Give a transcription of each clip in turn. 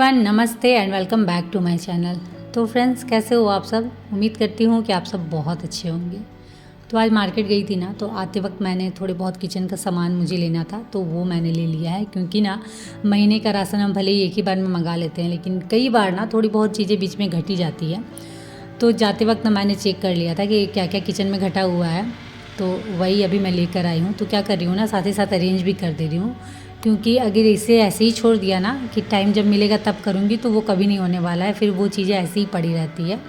Everyone, नमस्ते and welcome back to my channel. तो friends, कैसे हो आप सब? उम्मीद करती हूँ कि आप सब बहुत अच्छे होंगे। तो आज मार्केट गई थी ना, तो आते वक्त मैंने थोड़े बहुत किचन का सामान मुझे लेना था, तो वो मैंने ले लिया है। क्योंकि ना महीने का राशन हम भले ही एक ही बार में मंगा लेते हैं, लेकिन कई बार ना थोड़ी बहुत चीज़ें बीच में घटी जाती है। तो जाते वक्त ना मैंने चेक कर लिया था कि क्या क्या किचन में घटा हुआ है, तो वही अभी मैं लेकर आई हूँ। तो क्या कर रही हूँ ना, साथ ही साथ अरेंज भी कर दे रही हूँ। क्योंकि अगर इसे ऐसे ही छोड़ दिया ना कि टाइम जब मिलेगा तब करूँगी, तो वो कभी नहीं होने वाला है। फिर वो चीज़ें ऐसे ही पड़ी रहती है।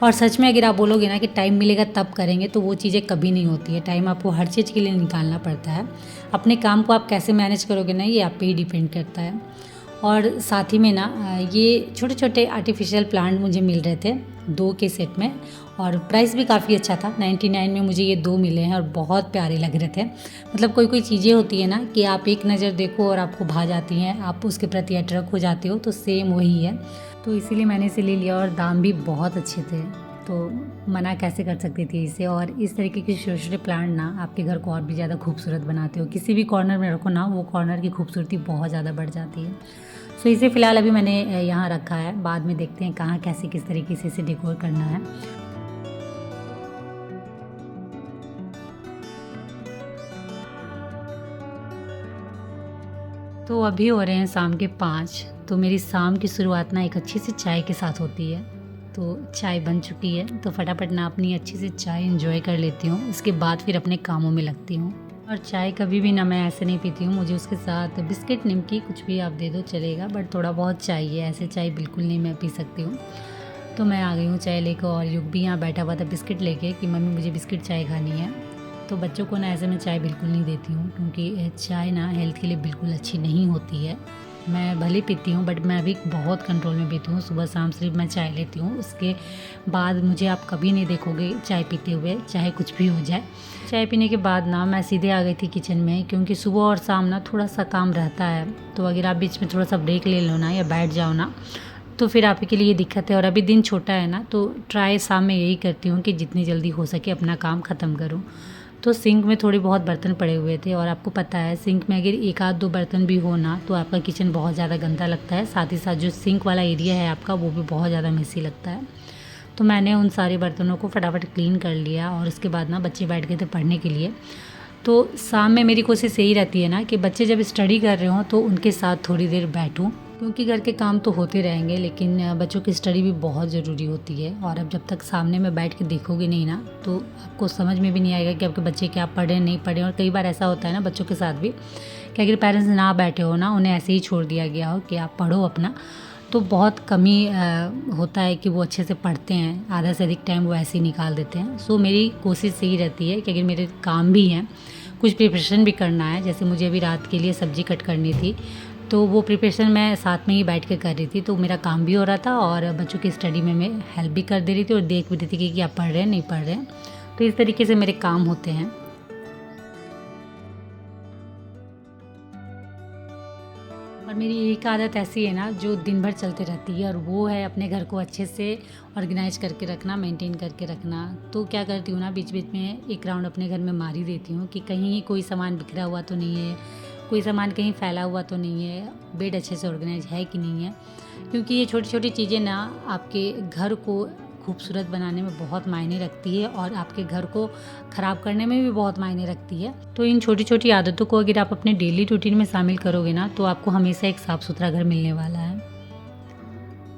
और सच में अगर आप बोलोगे ना कि टाइम मिलेगा तब करेंगे, तो वो चीज़ें कभी नहीं होती है। टाइम आपको हर चीज़ के लिए निकालना पड़ता है। अपने काम को आप कैसे मैनेज करोगे ना, ये आप पे ही डिपेंड करता है। और साथ ही में ना ये छोटे छोटे आर्टिफिशियल प्लांट मुझे मिल रहे थे 2 के सेट में, और प्राइस भी काफ़ी अच्छा था। 99 में मुझे ये 2 मिले हैं और बहुत प्यारे लग रहे थे। मतलब कोई कोई चीज़ें होती है ना कि आप एक नज़र देखो और आपको भा जाती हैं, आप उसके प्रति अट्रैक्ट हो जाते हो, तो सेम वही है। तो इसीलिए मैंने इसे ले लिया और दाम भी बहुत अच्छे थे, तो मना कैसे कर सकती थी इसे। और इस तरीके के छोटे छोटे प्लांट ना आपके घर को और भी ज़्यादा खूबसूरत बनाते हो। किसी भी कॉर्नर में रखो ना, वो कॉर्नर की खूबसूरती बहुत ज़्यादा बढ़ जाती है। सो इसे फ़िलहाल अभी मैंने यहाँ रखा है, बाद में देखते हैं कहाँ कैसे किस तरीके से इसे डेकोर करना है। तो अभी हो रहे हैं शाम के 5। तो मेरी शाम की शुरुआत ना एक अच्छी सी चाय के साथ होती है। तो चाय बन चुकी है, तो फटाफट ना अपनी अच्छी सी चाय एंजॉय कर लेती हूँ। उसके बाद फिर अपने कामों में लगती हूँ। और चाय कभी भी ना मैं ऐसे नहीं पीती हूँ, मुझे उसके साथ बिस्किट निमकी कुछ भी आप दे दो चलेगा, बट थोड़ा बहुत चाहिए। ऐसे चाय बिल्कुल नहीं मैं पी सकती हूँ। तो मैं आ गई हूँ चाय लेकर, और युग भी यहाँ बैठा हुआ था बिस्किट लेके कि मम्मी मुझे बिस्किट चाय खानी है। तो बच्चों को ना ऐसे मैं चाय बिल्कुल नहीं देती हूँ, क्योंकि चाय ना हेल्थ के लिए बिल्कुल अच्छी नहीं होती है। मैं भले पीती हूँ, बट मैं अभी बहुत कंट्रोल में पीती हूँ। सुबह शाम सिर्फ मैं चाय लेती हूँ, उसके बाद मुझे आप कभी नहीं देखोगे चाय पीते हुए, चाहे कुछ भी हो जाए। चाय पीने के बाद ना मैं सीधे आ गई थी किचन में, क्योंकि सुबह और शाम ना थोड़ा सा काम रहता है। तो अगर आप बीच में थोड़ा सा ब्रेक ले लो ना या बैठ जाओ ना, तो फिर आप ही के लिए दिक्कत है। और अभी दिन छोटा है ना, तो ट्राई शाम में यही करती हूँ कि जितनी जल्दी हो सके अपना काम ख़त्म करूँ। तो सिंक में थोड़े बहुत बर्तन पड़े हुए थे, और आपको पता है सिंक में अगर एक आध दो बर्तन भी हो ना, तो आपका किचन बहुत ज़्यादा गंदा लगता है। साथ ही साथ जो सिंक वाला एरिया है आपका, वो भी बहुत ज़्यादा मेसी लगता है। तो मैंने उन सारे बर्तनों को फटाफट क्लीन कर लिया, और उसके बाद ना बच्चे बैठ गए थे पढ़ने के लिए। तो शाम में मेरी कोशिश यही रहती है ना कि बच्चे जब स्टडी कर रहे हों तो उनके साथ थोड़ी देर बैठूं, क्योंकि घर के काम तो होते रहेंगे, लेकिन बच्चों की स्टडी भी बहुत ज़रूरी होती है। और अब जब तक सामने में बैठ के देखोगे नहीं ना, तो आपको समझ में भी नहीं आएगा कि आपके बच्चे क्या पढ़े नहीं पढ़े। और कई बार ऐसा होता है ना बच्चों के साथ भी कि अगर पेरेंट्स ना बैठे हो ना, उन्हें ऐसे ही छोड़ दिया गया हो कि आप पढ़ो अपना, तो बहुत कमी होता है कि वो अच्छे से पढ़ते हैं। आधा से अधिक टाइम वो ऐसे ही निकाल देते हैं। सो मेरी कोशिश यही रहती है कि अगर मेरे काम भी हैं, कुछ प्रिपरेशन भी करना है, जैसे मुझे अभी रात के लिए सब्ज़ी कट करनी थी, तो वो प्रिपरेशन मैं साथ में ही बैठ के कर रही थी। तो मेरा काम भी हो रहा था और बच्चों की स्टडी में मैं हेल्प भी कर दे रही थी, और देख भी रही थी कि आप पढ़ रहे हैं नहीं पढ़ रहे हैं। तो इस तरीके से मेरे काम होते हैं। और मेरी एक आदत ऐसी है ना जो दिन भर चलते रहती है, और वो है अपने घर को अच्छे से ऑर्गेनाइज करके रखना, मेंटेन करके रखना। तो क्या करती हूँ ना, बीच बीच में एक राउंड अपने घर में मार ही देती हूँ कि कहीं कोई सामान बिखरा हुआ तो नहीं है, कोई सामान कहीं फैला हुआ तो नहीं है, बेड अच्छे से ऑर्गेनाइज है कि नहीं है। क्योंकि ये छोटी छोटी चीज़ें ना आपके घर को खूबसूरत बनाने में बहुत मायने रखती है, और आपके घर को ख़राब करने में भी बहुत मायने रखती है। तो इन छोटी छोटी आदतों को अगर आप अपने डेली रूटीन में शामिल करोगे ना, तो आपको हमेशा एक साफ़ सुथरा घर मिलने वाला है।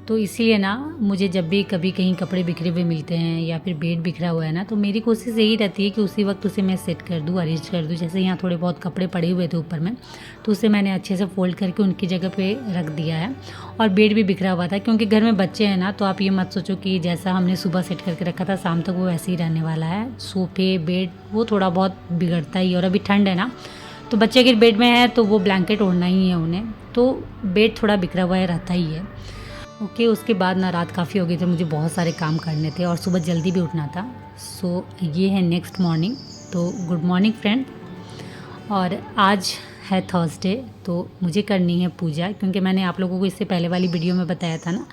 तो इसीलिए ना मुझे जब भी कभी कहीं कपड़े बिखरे हुए मिलते हैं या फिर बेड बिखरा हुआ है ना, तो मेरी कोशिश यही रहती है कि उसी वक्त उसे मैं सेट कर दूँ, अरेंज कर दूँ। जैसे यहाँ थोड़े बहुत कपड़े पड़े हुए थे ऊपर में, तो उसे मैंने अच्छे से फोल्ड करके उनकी जगह पे रख दिया है। और बेड भी बिखरा हुआ था, क्योंकि घर में बच्चे हैं ना, तो आप ये मत सोचो कि जैसा हमने सुबह सेट करके रखा था शाम तक वो वैसे ही रहने वाला है। सोफे बेड वो थोड़ा बहुत बिगड़ता ही है, और अभी ठंड है ना, तो बच्चे अगर बेड में है तो वो ब्लैंकेट ओढ़ना ही है उन्हें, तो बेड थोड़ा बिखरा हुआ है रहता ही है। ओके, उसके बाद ना रात काफ़ी हो गई थी, मुझे बहुत सारे काम करने थे और सुबह जल्दी भी उठना था। सो ये है नेक्स्ट मॉर्निंग। तो गुड मॉर्निंग फ्रेंड। और आज है थर्सडे, तो मुझे करनी है पूजा, क्योंकि मैंने आप लोगों को इससे पहले वाली वीडियो में बताया था ना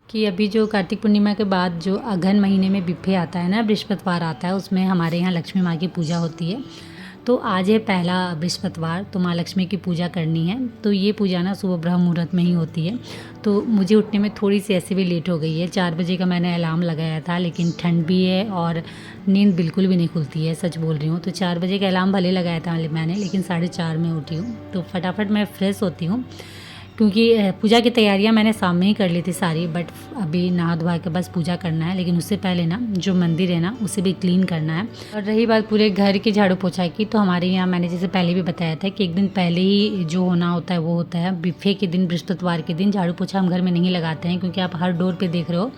कि अभी जो कार्तिक पूर्णिमा के बाद जो अगहन महीने में बिफे आता है ना, बृहस्पतिवार आता है, उसमें हमारे यहाँ लक्ष्मी माँ की पूजा होती है। तो आज है पहला बृहस्पतिवार, तो माँ लक्ष्मी की पूजा करनी है। तो ये पूजा ना सुबह ब्रह्म मुहूर्त में ही होती है। तो मुझे उठने में थोड़ी सी ऐसे भी लेट हो गई है। 4 बजे का मैंने अलार्म लगाया था, लेकिन ठंड भी है और नींद बिल्कुल भी नहीं खुलती है, सच बोल रही हूँ। तो 4 बजे का अलार्म भले लगाया था मैंने, लेकिन 4:30 में उठी हूँ। तो फटाफट मैं फ्रेश होती हूँ, क्योंकि पूजा की तैयारियां मैंने शाम में ही कर ली थी सारी। बट अभी नहा धोवा के बस पूजा करना है, लेकिन उससे पहले ना जो मंदिर है ना उसे भी क्लीन करना है। और रही बात पूरे घर की झाड़ू पोछा की, तो हमारे यहाँ मैंने जैसे पहले भी बताया था कि एक दिन पहले ही जो होना होता है वो होता है। बिफे के दिन, बृहस्पतिवार के दिन झाड़ू पोछा हम घर में नहीं लगाते हैं, क्योंकि आप हर डोर पर देख रहे हो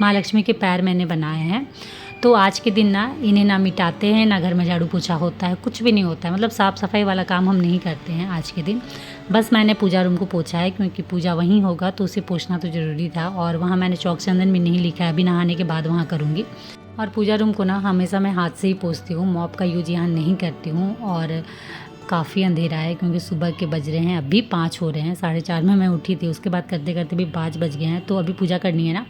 माँ लक्ष्मी के पैर मैंने बनाए हैं। तो आज के दिन ना इन्हें ना मिटाते हैं, ना घर में झाड़ू पोछा होता है, कुछ भी नहीं होता है। मतलब साफ़ सफाई वाला काम हम नहीं करते हैं आज के दिन। बस मैंने पूजा रूम को पोछा है, क्योंकि पूजा वहीं होगा तो उसे पोछना तो ज़रूरी था। और वहाँ मैंने चौक चंदन भी नहीं लिखा है, अभी नहाने के बाद वहाँ करूँगी। और पूजा रूम को ना हमेशा मैं हाथ से ही पोछती हूँ, मॉप का यूज यहाँ नहीं करती हूँ। और काफ़ी अंधेरा है, क्योंकि सुबह के बज रहे हैं, अभी 5 हो रहे हैं। 4:30 में मैं उठी थी, उसके बाद करते करते भी 5 बज गए हैं। तो अभी पूजा करनी है ना,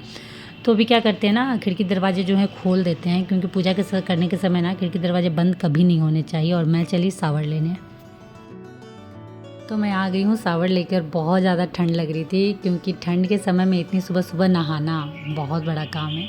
तो अभी क्या करते हैं ना, खिड़की दरवाजे जो हैं खोल देते हैं, क्योंकि पूजा के करने के समय ना खिड़की दरवाजे बंद कभी नहीं होने चाहिए। और मैं चली सावर लेने। तो मैं आ गई हूँ सावर लेकर। बहुत ज़्यादा ठंड लग रही थी, क्योंकि ठंड के समय में इतनी सुबह सुबह नहाना बहुत बड़ा काम है।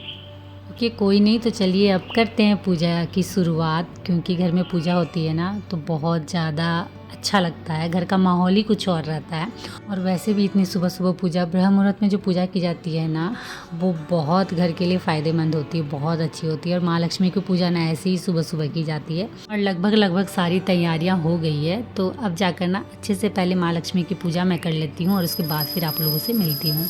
ओके, कोई नहीं, तो चलिए अब करते हैं पूजा की शुरुआत। क्योंकि घर में पूजा होती है ना तो बहुत ज़्यादा अच्छा लगता है, घर का माहौल ही कुछ और रहता है। और वैसे भी इतनी सुबह सुबह पूजा, ब्रह्म मुहूर्त में जो पूजा की जाती है ना, वो बहुत घर के लिए फ़ायदेमंद होती है, बहुत अच्छी होती है। और माँ लक्ष्मी की पूजा ना ऐसे ही सुबह सुबह की जाती है। और लगभग सारी तैयारियाँ हो गई है। तो अब जाकर ना अच्छे से पहले माँ लक्ष्मी की पूजा मैं कर लेती हूँ, और उसके बाद फिर आप लोगों से मिलती हूँ।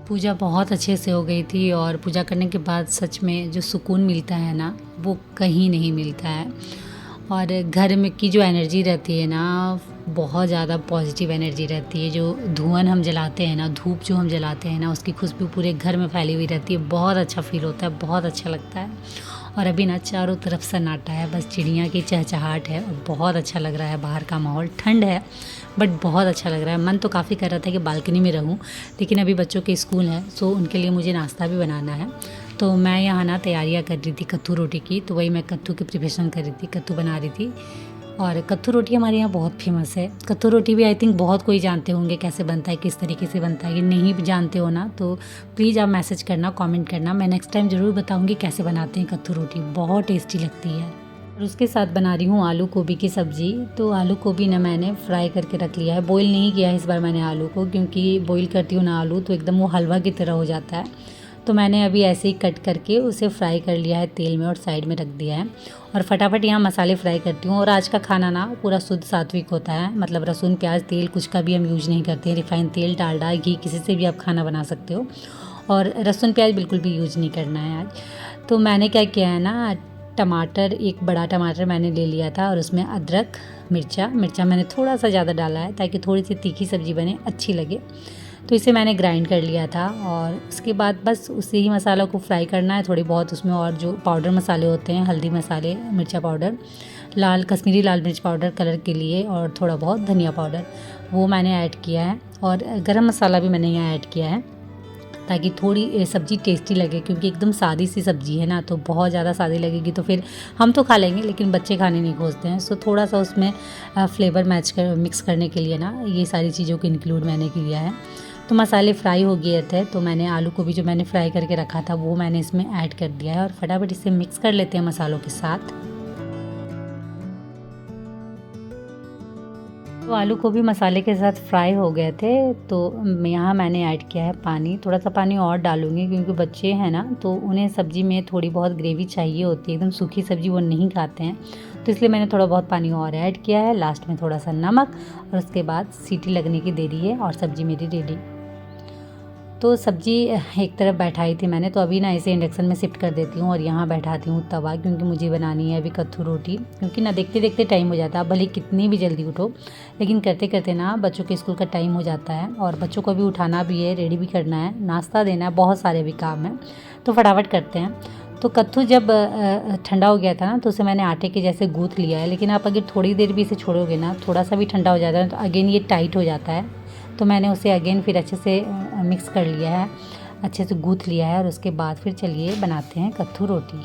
पूजा बहुत अच्छे से हो गई थी, और पूजा करने के बाद सच में जो सुकून मिलता है ना, वो कहीं नहीं मिलता है। और घर में की जो एनर्जी रहती है ना, बहुत ज़्यादा पॉजिटिव एनर्जी रहती है। जो धुआं हम जलाते हैं ना, धूप जो हम जलाते हैं ना, उसकी खुशबू पूरे घर में फैली हुई रहती है। बहुत अच्छा फील होता है, बहुत अच्छा लगता है। और अभी ना चारों तरफ सन्नाटा है, बस चिड़िया की चहचहाट है, और बहुत अच्छा लग रहा है। बाहर का माहौल ठंड है, बट बहुत अच्छा लग रहा है। मन तो काफ़ी कर रहा था कि बालकनी में रहूं, लेकिन अभी बच्चों के स्कूल है, सो उनके लिए मुझे नाश्ता भी बनाना है। तो मैं यहाँ ना तैयारियाँ कर रही थी कत्थू रोटी की, तो वही मैं कत्थू की प्रिपरेशन कर रही थी, कत्थू बना रही थी। और कत्थू रोटी हमारे यहाँ बहुत फेमस है। कत्थू रोटी भी आई थिंक बहुत कोई जानते होंगे कैसे बनता है, किस तरीके से बनता है। ये नहीं जानते हो ना, तो प्लीज़ आप मैसेज करना, कमेंट करना, मैं नेक्स्ट टाइम ज़रूर बताऊँगी कैसे बनाते हैं कत्थू रोटी, बहुत टेस्टी लगती है। और उसके साथ बना रही हूँ आलू गोभी की सब्ज़ी। तो आलू गोभी ना मैंने फ्राई करके रख लिया है, बॉईल नहीं किया है इस बार मैंने आलू को, क्योंकि बॉईल करती हूँ ना आलू तो एकदम वो हलवा की तरह हो जाता है। तो मैंने अभी ऐसे ही कट करके उसे फ्राई कर लिया है तेल में, और साइड में रख दिया है। और फटाफट यहाँ मसाले फ्राई करती हूँ। और आज का खाना ना पूरा शुद्ध सात्विक होता है, मतलब लहसुन प्याज तेल कुछ का भी हम यूज नहीं करते हैं। रिफाइंड तेल, डालडा, घी, किसी से भी आप खाना बना सकते हो। और लहसुन प्याज बिल्कुल भी यूज नहीं करना है आज। तो मैंने क्या किया है ना, टमाटर, एक बड़ा टमाटर मैंने ले लिया था, और उसमें अदरक, मिर्चा मैंने थोड़ा सा ज़्यादा डाला है, ताकि थोड़ी सी तीखी सब्ज़ी बने, अच्छी लगे। तो इसे मैंने ग्राइंड कर लिया था। और उसके बाद बस उसी ही मसाला को फ्राई करना है। थोड़ी बहुत उसमें और जो पाउडर मसाले होते हैं, हल्दी मसाले, मिर्चा पाउडर, कश्मीरी लाल मिर्च पाउडर कलर के लिए, और थोड़ा बहुत धनिया पाउडर, वो मैंने ऐड किया है। और गरम मसाला भी मैंने यहाँ ऐड किया है, ताकि थोड़ी सब्ज़ी टेस्टी लगे। क्योंकि एकदम सादी सी सब्ज़ी है ना, तो बहुत ज़्यादा सादी लगेगी तो फिर हम तो खा लेंगे, लेकिन बच्चे खाने नहीं खोजते हैं। सो थोड़ा सा उसमें फ्लेवर मिक्स करने के लिए ना ये सारी चीज़ों को इंक्लूड मैंने किया है। तो मसाले फ्राई हो गए थे, तो मैंने आलू को भी जो मैंने फ्राई करके रखा था वो मैंने इसमें ऐड कर दिया है। और फटाफट इसे मिक्स कर लेते हैं मसालों के साथ। तो आलू को भी मसाले के साथ फ्राई हो गए थे, तो यहाँ मैंने ऐड किया है पानी। थोड़ा सा पानी और डालूँगी क्योंकि बच्चे हैं ना, तो उन्हें सब्ज़ी में थोड़ी बहुत ग्रेवी चाहिए होती है, एकदम सूखी सब्ज़ी वो नहीं खाते हैं, तो इसलिए मैंने थोड़ा बहुत पानी और ऐड किया है। लास्ट में थोड़ा सा नमक, और उसके बाद सीटी लगने की देरी है और सब्ज़ी मेरी रेडी। तो सब्ज़ी एक तरफ बैठाई थी मैंने, तो अभी ना इसे इंडक्शन में शिफ्ट कर देती हूँ और यहाँ बैठाती हूँ तवा, क्योंकि मुझे बनानी है अभी कत्थू रोटी। क्योंकि ना देखते देखते टाइम हो जाता है, भले कितनी भी जल्दी उठो, लेकिन करते करते ना बच्चों के स्कूल का टाइम हो जाता है, और बच्चों को भी उठाना भी है, रेडी भी करना है, नाश्ता देना है, बहुत सारे भी काम हैं, तो फटाफट करते हैं। तो कत्थू जब ठंडा हो गया था ना, तो उसे मैंने आटे के जैसे गूँथ लिया है। लेकिन आप अगर थोड़ी देर भी इसे छोड़ोगे ना, थोड़ा सा भी ठंडा हो जाता है, तो अगेन ये टाइट हो जाता है। तो मैंने उसे अगेन फिर अच्छे से मिक्स कर लिया है, अच्छे से गूँथ लिया है, और उसके बाद फिर चलिए बनाते हैं कत्थू रोटी।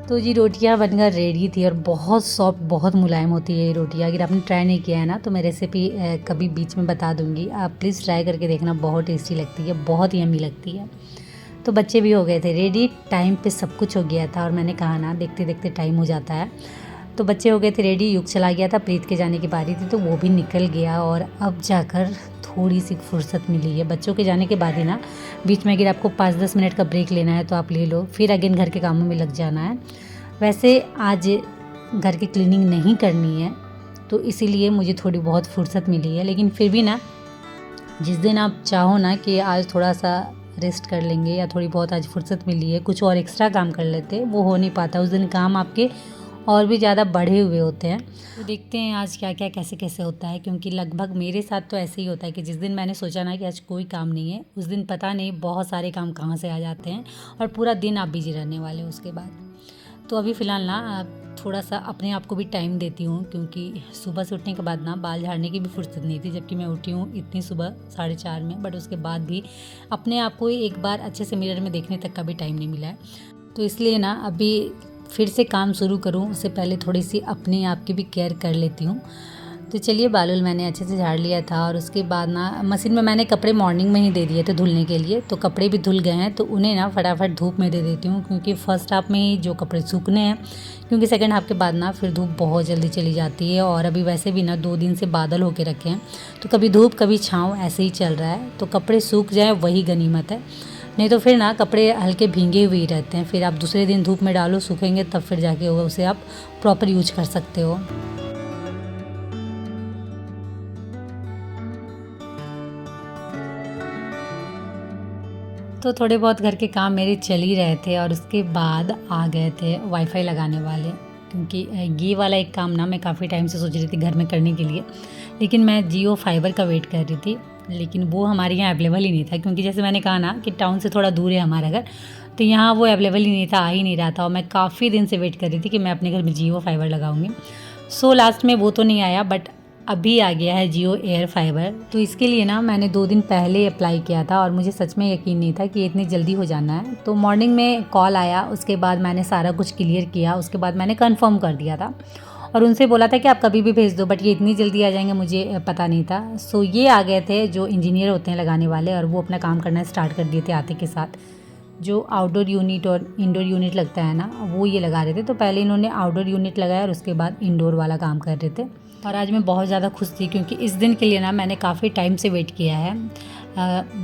तो जी रोटियां बनकर रेडी थी, और बहुत सॉफ्ट, बहुत मुलायम होती है ये रोटियां। अगर आपने ट्राई नहीं किया है ना, तो मैं रेसिपी कभी बीच में बता दूंगी, आप प्लीज़ ट्राई करके देखना, बहुत टेस्टी लगती है, बहुत यम्मी लगती है। तो बच्चे भी हो गए थे रेडी, टाइम पे सब कुछ हो गया था, और मैंने कहा ना देखते देखते टाइम हो जाता है। तो बच्चे हो गए थे रेडी, युग चला गया था, प्रीत के जाने की बारी थी, तो वो भी निकल गया, और अब जाकर थोड़ी सी फुर्सत मिली है। बच्चों के जाने के बाद ही ना, बीच में अगर आपको 5-10 मिनट का ब्रेक लेना है तो आप ले लो, फिर अगेन घर के कामों में लग जाना है। वैसे आज घर की क्लीनिंग नहीं करनी है, तो इसीलिए मुझे थोड़ी बहुत फुर्सत मिली है। लेकिन फिर भी ना, जिस दिन आप चाहो ना कि आज थोड़ा सा रेस्ट कर लेंगे, या थोड़ी बहुत आज फुर्सत मिली है, कुछ और एक्स्ट्रा काम कर लेते, वो हो नहीं पाता। उस दिन काम आपके और भी ज़्यादा बढ़े हुए होते हैं। तो देखते हैं आज क्या क्या कैसे कैसे होता है, क्योंकि लगभग मेरे साथ तो ऐसे ही होता है कि जिस दिन मैंने सोचा ना कि आज कोई काम नहीं है, उस दिन पता नहीं बहुत सारे काम कहाँ से आ जाते हैं, और पूरा दिन आप बिजी रहने वाले हो उसके बाद। तो अभी फ़िलहाल ना थोड़ा सा अपने आप को भी टाइम देती हूँ, क्योंकि सुबह से उठने के बाद ना बाल झाड़ने की भी फुर्सत नहीं थी, जबकि मैं उठी हूँ इतनी सुबह 4:30 में, बट उसके बाद भी अपने आप को एक बार अच्छे से मिरर में देखने तक का भी टाइम नहीं मिला है। तो इसलिए ना अभी फिर से काम शुरू करूँ उससे पहले थोड़ी सी अपने आप की भी केयर कर लेती हूँ। तो चलिए, बाल मैंने अच्छे से झाड़ लिया था, और उसके बाद ना मशीन में मैंने कपड़े मॉर्निंग में ही दे दिए थे धुलने के लिए। तो कपड़े भी धुल गए हैं, तो उन्हें ना फटाफट धूप में दे देती हूँ, क्योंकि फ़र्स्ट हाफ में ही जो कपड़े सूखने हैं, क्योंकि सेकंड हाफ के बाद ना फिर धूप बहुत जल्दी चली जाती है। और अभी वैसे भी ना 2 दिन से बादल होके रखे हैं, तो कभी धूप कभी छाँव ऐसे ही चल रहा है। तो कपड़े सूख जाए वही गनीमत है, नहीं तो फिर ना कपड़े हल्के भींगे हुए ही रहते हैं। फिर आप दूसरे दिन धूप में डालो, सूखेंगे, तब फिर जाके उसे आप प्रॉपर यूज कर सकते हो। तो थोड़े बहुत घर के काम मेरे चल ही रहे थे, और उसके बाद आ गए थे वाईफाई लगाने वाले, क्योंकि ये वाला एक काम ना मैं काफ़ी टाइम से सोच रही थी घर में करने के लिए। लेकिन मैं जियो फाइबर का वेट कर रही थी, लेकिन वो हमारे यहाँ अवेलेबल ही नहीं था, क्योंकि जैसे मैंने कहा ना कि टाउन से थोड़ा दूर है हमारा घर, तो यहाँ वो अवेलेबल ही नहीं था, आ ही नहीं रहा था। और मैं काफ़ी दिन से वेट कर रही थी कि मैं अपने घर में जियो फाइबर लगाऊंगी। सो लास्ट में वो तो नहीं आया, बट अभी आ गया है जियो एयर फाइबर। तो इसके लिए ना मैंने 2 दिन पहले अप्लाई किया था, और मुझे सच में यकीन नहीं था कि ये इतनी जल्दी हो जाना है। तो मॉर्निंग में कॉल आया, उसके बाद मैंने सारा कुछ क्लियर किया, उसके बाद मैंने कंफर्म कर दिया था, और उनसे बोला था कि आप कभी भी भेज दो, बट ये इतनी जल्दी आ जाएंगे मुझे पता नहीं था। सो ये आ गए थे जो इंजीनियर होते हैं लगाने वाले, और वो अपना काम करना स्टार्ट कर दिए थे आते के साथ। जो आउटडोर यूनिट और इंडोर यूनिट लगता है ना, वो ये लगा रहे थे। तो पहले इन्होंने आउटडोर यूनिट लगाया, और उसके बाद इंडोर वाला काम कर रहे थे। और आज मैं बहुत ज़्यादा खुश थी, क्योंकि इस दिन के लिए ना मैंने काफ़ी टाइम से वेट किया है।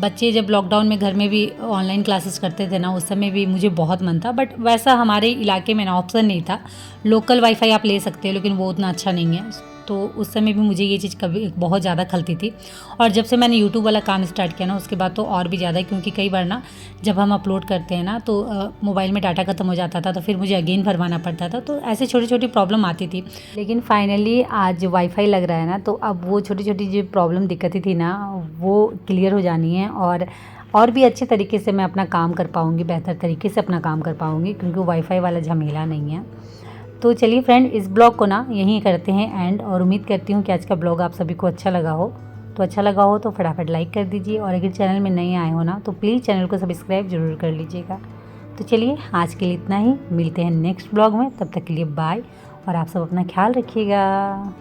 बच्चे जब लॉकडाउन में घर में भी ऑनलाइन क्लासेस करते थे ना, उस समय भी मुझे बहुत मन था, बट वैसा हमारे इलाके में ना ऑप्शन नहीं था। लोकल वाईफाई आप ले सकते हो, लेकिन वो उतना अच्छा नहीं है। तो उस समय भी मुझे ये चीज़ कभी बहुत ज़्यादा खलती थी। और जब से मैंने यूट्यूब वाला काम स्टार्ट किया ना, उसके बाद तो और भी ज़्यादा, क्योंकि कई बार ना जब हम अपलोड करते हैं ना, तो मोबाइल में डाटा ख़त्म हो जाता था, तो फिर मुझे अगेन भरवाना पड़ता था। तो ऐसे छोटी छोटी प्रॉब्लम आती थी। लेकिन फाइनली आज वाईफाई लग रहा है ना, तो अब वो छोटी छोटी जो प्रॉब्लम दिक्कतें थी ना, वो क्लियर हो जानी है, और भी अच्छे तरीके से मैं अपना काम कर पाऊँगी, बेहतर तरीके से अपना काम कर पाऊँगी, क्योंकि वाईफाई वाला झमेला नहीं है। तो चलिए फ्रेंड, इस ब्लॉग को ना यहीं करते हैं एंड, और उम्मीद करती हूँ कि आज का ब्लॉग आप सभी को अच्छा लगा हो। तो अच्छा लगा हो तो फटाफट लाइक कर दीजिए, और अगर चैनल में नए आए हो ना तो प्लीज़ चैनल को सब्सक्राइब जरूर कर लीजिएगा। तो चलिए आज के लिए इतना ही, मिलते हैं नेक्स्ट ब्लॉग में, तब तक के लिए बाय, और आप सब अपना ख्याल रखिएगा।